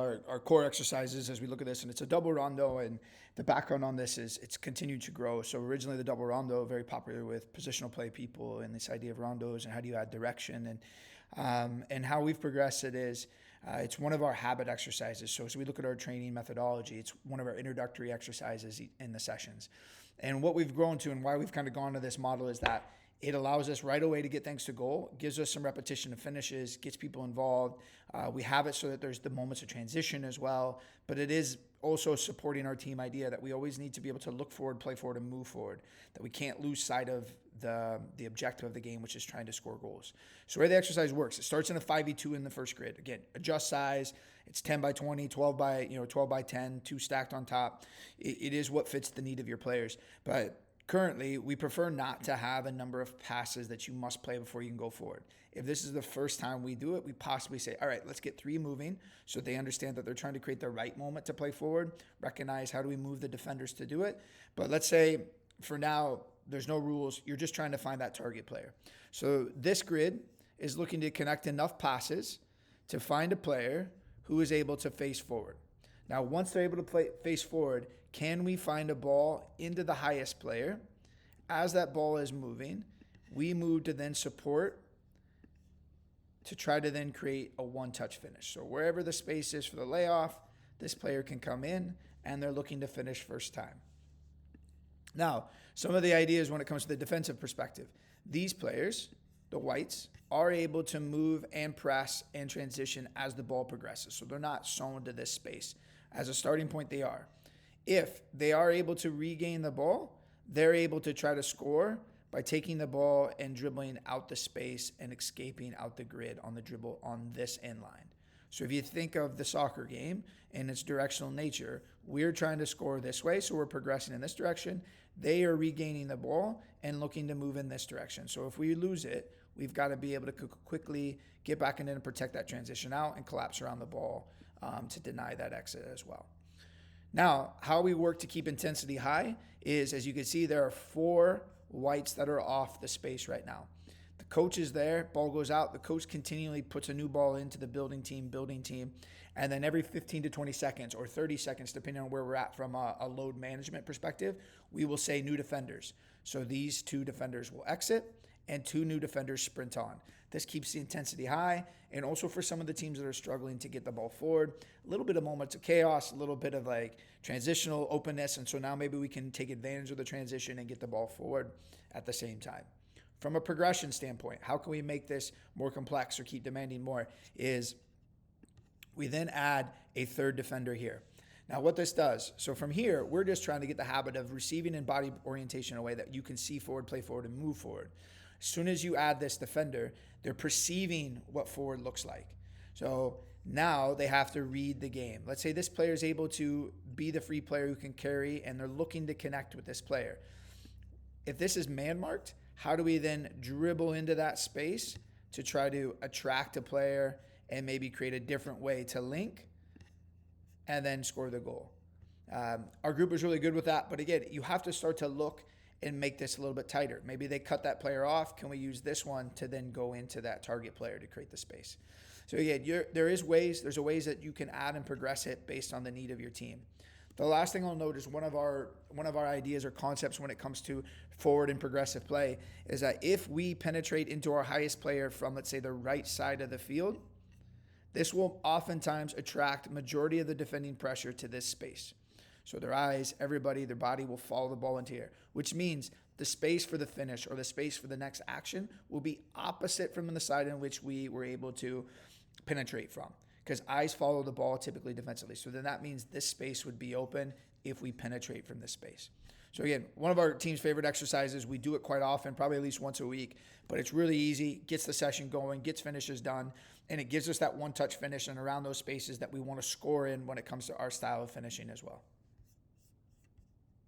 our core exercises as we look at this, and it's a double rondo, and the background on this is it's continued to grow. So originally the double rondo, very popular with positional play people, and this idea of rondos and how do you add direction, and how we've progressed it is it's one of our habit exercises. So as we look at our training methodology, it's one of our introductory exercises in the sessions. And what we've grown to and why we've kind of gone to this model is that it allows us right away to get things to goal, gives us some repetition of finishes, gets people involved. We have it so that there's the moments of transition as well, but it is also supporting our team idea that we always need to be able to look forward, play forward, and move forward, that we can't lose sight of the objective of the game, which is trying to score goals. So the way the exercise works, it starts in a 5v2 in the first grid. Again, adjust size. It's 10 by 20, 12 by 10, two stacked on top. It is what fits the need of your players. But currently, we prefer not to have a number of passes that you must play before you can go forward. If this is the first time we do it, we possibly say, all right, let's get 3 moving so they understand that they're trying to create the right moment to play forward, recognize how do we move the defenders to do it. But let's say for now, there's no rules. You're just trying to find that target player. So this grid is looking to connect enough passes to find a player who is able to face forward. Now, once they're able to face forward, can we find a ball into the highest player? As that ball is moving, we move to then support to try to then create a one-touch finish. So wherever the space is for the layoff, this player can come in and they're looking to finish first time. Now, some of the ideas when it comes to the defensive perspective, these players, the whites, are able to move and press and transition as the ball progresses. So they're not sewn to this space. As a starting point, they are. If they are able to regain the ball, they're able to try to score by taking the ball and dribbling out the space and escaping out the grid on the dribble on this end line. So if you think of the soccer game and its directional nature, we're trying to score this way, so we're progressing in this direction. They are regaining the ball and looking to move in this direction. So if we lose it, we've got to be able to quickly get back in and protect that transition out and collapse around the ball to deny that exit as well. Now, how we work to keep intensity high is, as you can see, there are 4 whites that are off the space right now. The coach is there, ball goes out, the coach continually puts a new ball into the building team, and then every 15 to 20 seconds or 30 seconds, depending on where we're at from a load management perspective, we will say new defenders. So these 2 defenders will exit and 2 new defenders sprint on. This keeps the intensity high, and also for some of the teams that are struggling to get the ball forward, a little bit of moments of chaos, a little bit of like transitional openness, and so now maybe we can take advantage of the transition and get the ball forward at the same time. From a progression standpoint, how can we make this more complex or keep demanding more is we then add a 3rd defender here. Now what this does, so from here, we're just trying to get the habit of receiving and body orientation in a way that you can see forward, play forward, and move forward. As soon as you add this defender, they're perceiving what forward looks like. So now they have to read the game. Let's say this player is able to be the free player who can carry, and they're looking to connect with this player. If this is man-marked, how do we then dribble into that space to try to attract a player and maybe create a different way to link and then score the goal? Our group is really good with that, but again, you have to start to look and make this a little bit tighter. Maybe they cut that player off. Can we use this one to then go into that target player to create the space? So again, there's ways that you can add and progress it based on the need of your team. The last thing I'll note is one of our ideas or concepts when it comes to forward and progressive play is that if we penetrate into our highest player from, let's say, the right side of the field, this will oftentimes attract majority of the defending pressure to this space. So their eyes, everybody, their body will follow the ball into here, which means the space for the finish or the space for the next action will be opposite from the side in which we were able to penetrate from, because eyes follow the ball typically defensively. So then that means this space would be open if we penetrate from this space. So again, one of our team's favorite exercises, we do it quite often, probably at least once a week, but it's really easy, gets the session going, gets finishes done, and it gives us that one-touch finish and around those spaces that we want to score in when it comes to our style of finishing as well.